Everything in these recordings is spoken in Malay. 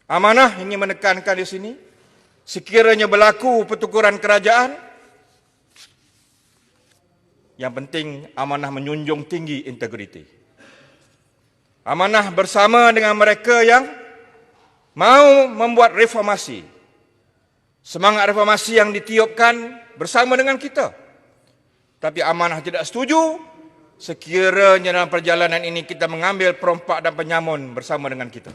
Amanah ingin menekankan di sini, sekiranya berlaku pertukaran kerajaan, yang penting amanah menjunjung tinggi integriti. Amanah bersama dengan mereka yang mau membuat reformasi. Semangat reformasi yang ditiupkan bersama dengan kita. Tapi amanah tidak setuju sekiranya dalam perjalanan ini kita mengambil perompak dan penyamun bersama dengan kita.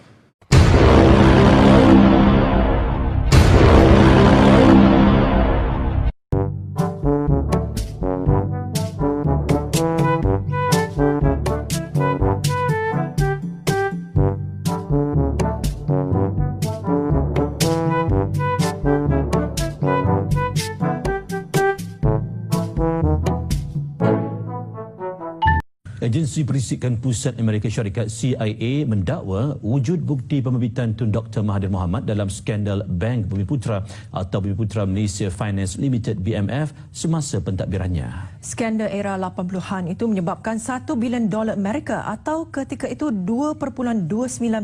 Agensi Perisikan Pusat Amerika Syarikat CIA mendakwa wujud bukti pembibitan Tun Dr. Mahathir Mohamad dalam skandal Bank Bumiputra atau Bumiputra Malaysia Finance Limited BMF semasa pentadbirannya. Skandal era 80-an itu menyebabkan $1 bilion Amerika atau ketika itu 2.29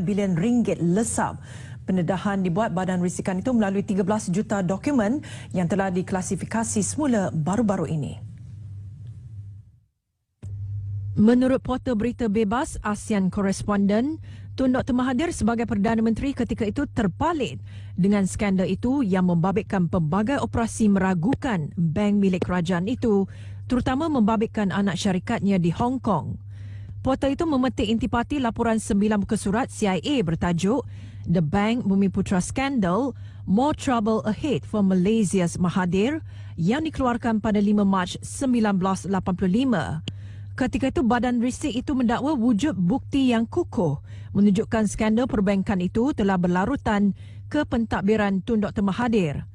bilion ringgit lesap. Pendedahan dibuat Badan Risikan itu melalui 13 juta dokumen yang telah diklasifikasi semula baru-baru ini. Menurut portal berita bebas ASEAN Correspondent, Tun Dr. Mahathir sebagai Perdana Menteri ketika itu terpalit dengan skandal itu yang membabitkan pelbagai operasi meragukan bank milik kerajaan itu, terutama membabitkan anak syarikatnya di Hong Kong. Portal itu memetik intipati laporan 9 muka surat CIA bertajuk The Bank Bumiputra Scandal, More Trouble Ahead for Malaysia's Mahathir yang dikeluarkan pada 5 Mac 1985. Ketika itu, Badan Risik itu mendakwa wujud bukti yang kukuh menunjukkan skandal perbankan itu telah berlarutan ke pentadbiran Tun Dr. Mahathir.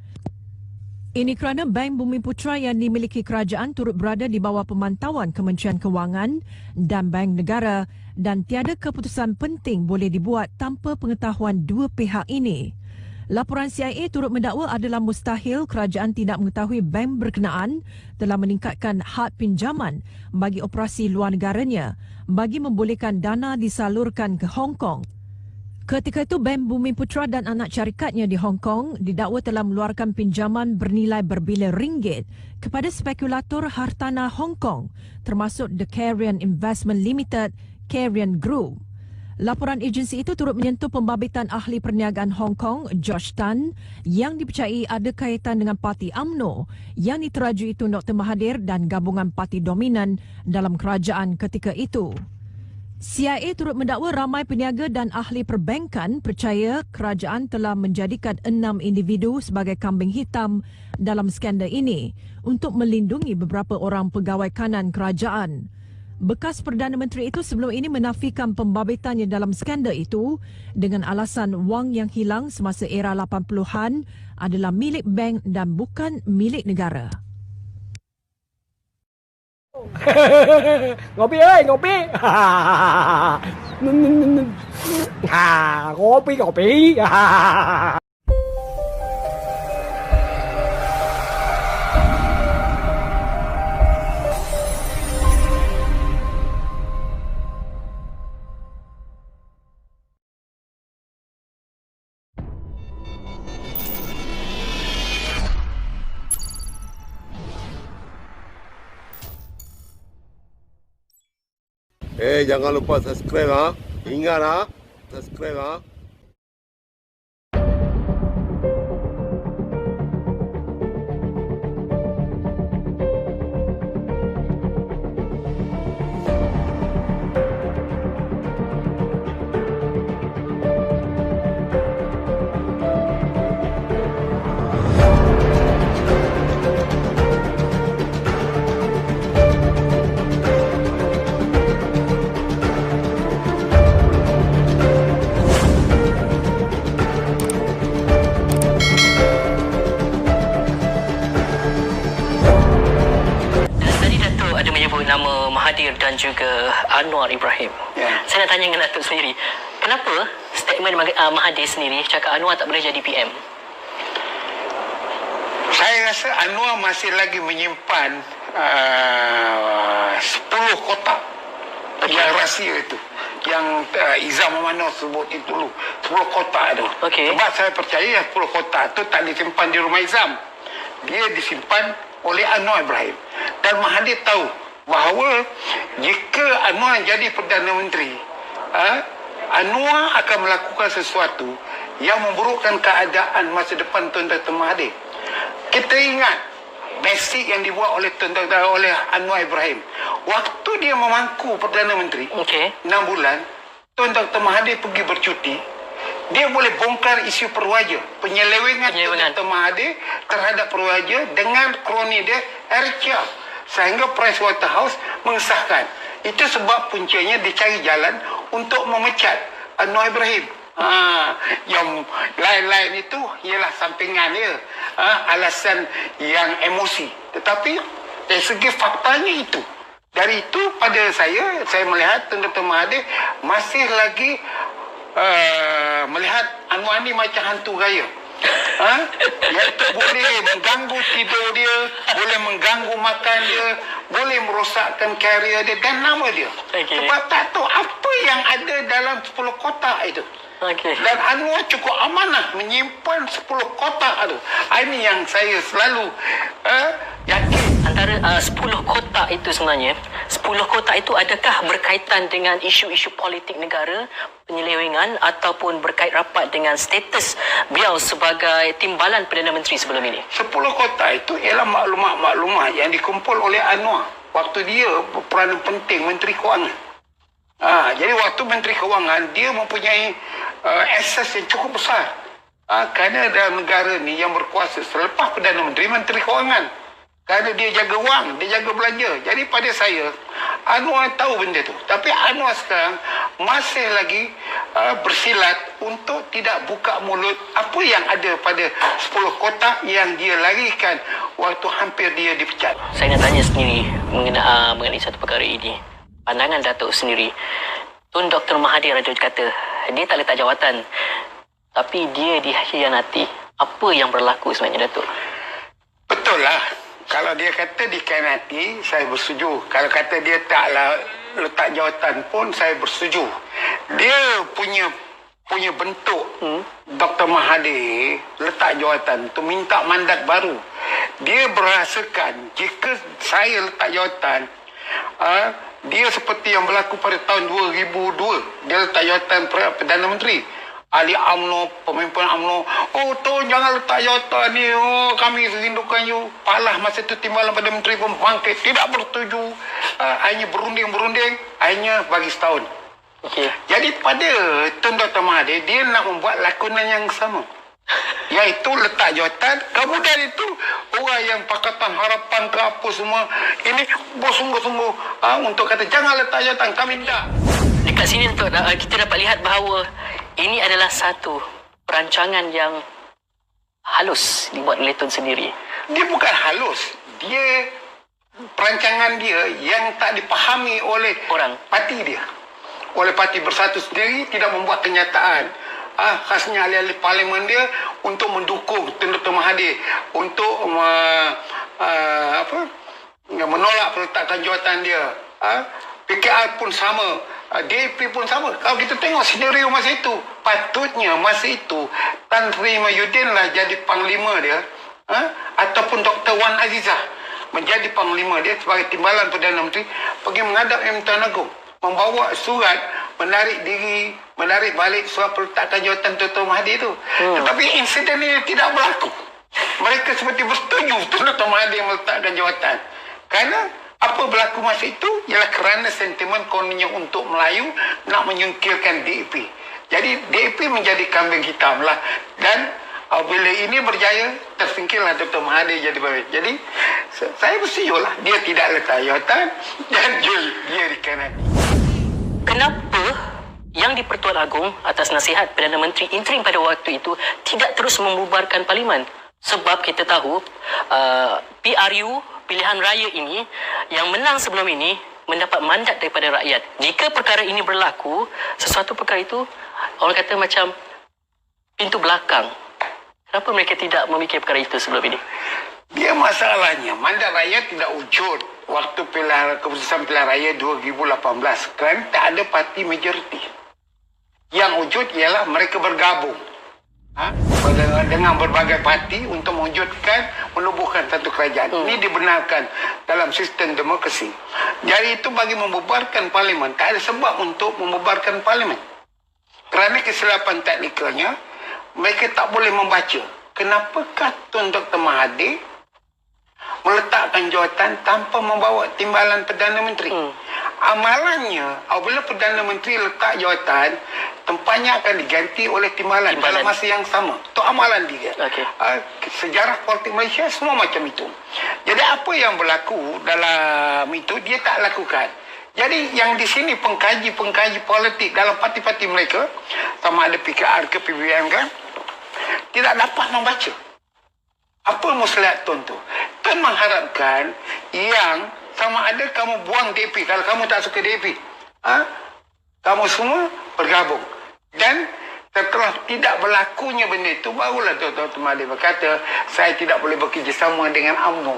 Ini kerana Bank Bumiputra yang dimiliki kerajaan turut berada di bawah pemantauan Kementerian Kewangan dan Bank Negara dan tiada keputusan penting boleh dibuat tanpa pengetahuan dua pihak ini. Laporan CIA turut mendakwa adalah mustahil kerajaan tidak mengetahui bank berkenaan telah meningkatkan had pinjaman bagi operasi luar negaranya bagi membolehkan dana disalurkan ke Hong Kong. Ketika itu, Bank Bumiputra dan anak syarikatnya di Hong Kong didakwa telah mengeluarkan pinjaman bernilai berbilion ringgit kepada spekulator hartanah Hong Kong termasuk The Carrion Investment Limited, Carrion Group. Laporan agensi itu turut menyentuh pembabitan ahli perniagaan Hong Kong, George Tan, yang dipercayai ada kaitan dengan Parti UMNO yang diterajui Tun Dr. Mahathir dan gabungan parti dominan dalam kerajaan ketika itu. CIA turut mendakwa ramai peniaga dan ahli perbankan percaya kerajaan telah menjadikan 6 individu sebagai kambing hitam dalam skandal ini untuk melindungi beberapa orang pegawai kanan kerajaan. Bekas Perdana Menteri itu sebelum ini menafikan pembabitannya dalam skandal itu dengan alasan wang yang hilang semasa era 80-an adalah milik bank dan bukan milik negara. Ngopi ơi, ngopi. Ngopi. Jangan lupa subscribe ha. Ingat ha, subscribe ha. Nama Mahathir dan juga Anwar Ibrahim. Saya nak tanya dengan Datuk sendiri, kenapa statement Mahathir sendiri cakap Anwar tak boleh jadi PM? Saya rasa Anwar masih lagi menyimpan 10 kotak yang rahsia itu. yang Izam Mano sebut itu dulu 10 kotak itu. Okey. Sebab saya percaya yang 10 kotak itu tak disimpan di rumah Izam. Dia disimpan oleh Anwar Ibrahim. Dan Mahathir tahu bahawa jika Anwar jadi Perdana Menteri, Anwar akan melakukan sesuatu yang memburukkan keadaan masa depan Tun Dr. Mahathir. Kita ingat basic yang dibuat oleh oleh Anwar Ibrahim. Waktu dia memangku Perdana Menteri, 6 bulan, Tun Dr. Mahathir pergi bercuti. Dia boleh bongkar isu perwaja, penyelewengan Tun Dr. Mahathir terhadap perwaja dengan kroni dia Eric Chiao, sehingga Pricewaterhouse mengesahkan. Itu sebab puncanya dicari jalan untuk memecat Anwar Ibrahim. Yang lain-lain itu ialah sampingan dia, alasan yang emosi. Tetapi dari segi faktanya itu, dari itu pada saya melihat Tun Dr. Mahathir masih lagi melihat Anwar ni macam hantu gaya. Iaitu boleh mengganggu tidur dia, boleh mengganggu makan dia, boleh merosakkan karier dia dan nama dia. Sebab tak tahu apa yang ada dalam 10 kotak itu. Dan Anwar cukup amanah menyimpan 10 kotak itu. Ini yang saya selalu yakin. Antara 10 kotak itu sebenarnya, 10 kotak itu adakah berkaitan dengan isu-isu politik negara, penyelewengan ataupun berkait rapat dengan status beliau sebagai timbalan Perdana Menteri sebelum ini? 10 kotak itu ialah maklumat-maklumat yang dikumpul oleh Anwar waktu dia berperanan penting Menteri Kewangan. Jadi waktu Menteri Kewangan dia mempunyai akses yang cukup besar. Kerana dalam negara ni yang berkuasa selepas Perdana Menteri, Menteri Kewangan. Kerana dia jaga wang, dia jaga belanja. Jadi pada saya, Anwar tahu benda tu. Tapi Anwar sekarang masih lagi bersilat untuk tidak buka mulut apa yang ada pada 10 kotak yang dia larikan waktu hampir dia dipecat. Saya nak tanya sendiri mengenai satu perkara ini. Pandangan Datuk sendiri. Tun Dr. Mahathir ada kata, dia tak letak jawatan. Tapi dia dikhianati. Apa yang berlaku sebenarnya, Datuk? Betul lah. Kalau dia kata dikhianati, saya bersetuju. Kalau kata dia taklah letak jawatan pun, saya bersetuju. Dia punya bentuk Dr. Mahathir letak jawatan tu minta mandat baru. Dia berasakan jika saya letak jawatan, dia seperti yang berlaku pada tahun 2002. Dia letak jawatan Perdana Menteri. Ahli UMNO, pemimpin UMNO, Tun jangan letak jawatan ni, kami rindukan you. Palah masa itu timbalan pada Menteri pun bangkit, tidak bersetuju. Akhirnya berunding, akhirnya bagi setahun. Jadi pada Tun Dr. Mahathir, dia nak membuat lakonan yang sama. Iaitu letak jawatan, kemudian itu orang yang Pakatan Harapan ke apa semua, ini bersungguh-sungguh untuk kata jangan letak jawatan, kami tidak. Dekat sini kita dapat lihat bahawa ini adalah satu perancangan yang halus dibuat oleh Tun sendiri. Dia bukan halus. Dia perancangan dia yang tak dipahami oleh orang parti dia. Oleh Parti Bersatu sendiri tidak membuat kenyataan. Khasnya ahli-ahli parlimen dia untuk mendukung Tun Dr. Mahathir untuk menolak peletakan jawatan dia. PKR pun sama. DAP pun sama. Kalau kita tengok senario masa itu, patutnya masa itu Tan Sri Mahyudin lah jadi panglima dia, ataupun Dr. Wan Azizah menjadi panglima dia sebagai timbalan Perdana Menteri, pergi menghadap M. Tuan Agong, membawa surat menarik balik surat peletakan jawatan Dr. Mahathir itu. Tetapi insiden ini tidak berlaku. Mereka seperti bersetuju Dr. Mahathir meletakkan jawatan. Kerana apa berlaku masa itu ialah kerana sentimen kononnya untuk Melayu nak menyingkirkan DAP. Jadi DAP menjadi kambing hitam lah. Dan bila ini berjaya, tersingkirlah Dr. Mahathir jadi baik. Jadi saya bersetuju lah, dia tidak letak jawatan dan dia dikhianati. Kenapa yang di-Pertuan Agong atas nasihat Perdana Menteri interim pada waktu itu tidak terus membubarkan parlimen? Sebab kita tahu PRU, pilihan raya ini, yang menang sebelum ini mendapat mandat daripada rakyat. Jika perkara ini berlaku, sesuatu perkara itu orang kata macam pintu belakang. Kenapa mereka tidak memikir perkara itu sebelum ini? Dia masalahnya mandat rakyat tidak wujud. waktu keputusan pilihan raya 2018 kerana tak ada parti majoriti. Yang wujud ialah mereka bergabung dengan berbagai parti untuk menubuhkan satu kerajaan. Ini dibenarkan dalam sistem demokrasi. Jadi itu bagi membubarkan parlimen, tak ada sebab untuk membubarkan parlimen. Kerana kesilapan teknikalnya, mereka tak boleh membaca. Kenapakah Tun Dr. Mahathir meletakkan jawatan tanpa membawa timbalan Perdana Menteri? Amalannya, apabila Perdana Menteri letak jawatan, tempatnya akan diganti oleh timbalan dalam masa yang sama. Itu amalan dia. Sejarah politik Malaysia semua macam itu. Jadi apa yang berlaku dalam itu, dia tak lakukan. Jadi yang di sini pengkaji politik dalam parti-parti mereka, sama ada PKR ke PBM kan, tidak dapat membaca. Apa maksud Tun tu? Tun mengharapkan yang sama ada kamu buang DAP, kalau kamu tak suka DAP, kamu semua bergabung. Dan setelah tidak berlakunya benda itu, barulah Dr. Mahathir berkata, saya tidak boleh bekerjasama dengan UMNO.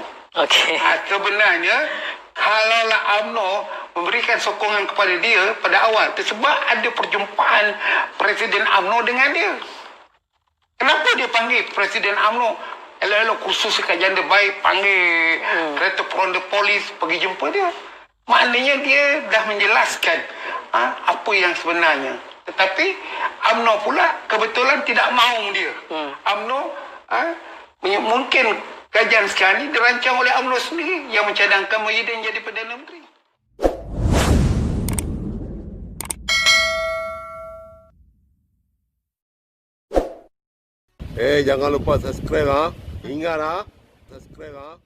Sebenarnya, kalaulah UMNO memberikan sokongan kepada dia pada awal, sebab ada perjumpaan Presiden UMNO dengan dia. Kenapa dia panggil Presiden UMNO? Elok-elok khusus kat janda baik, panggil kereta peronda polis pergi jumpa dia. Maknanya dia dah menjelaskan apa yang sebenarnya. Tetapi UMNO pula kebetulan tidak mahu dia. UMNO mungkin kajian sekarang ini dirancang oleh UMNO sendiri yang mencadangkan Muhyiddin jadi Perdana Menteri. Jangan lupa subscribe Ingat subscribe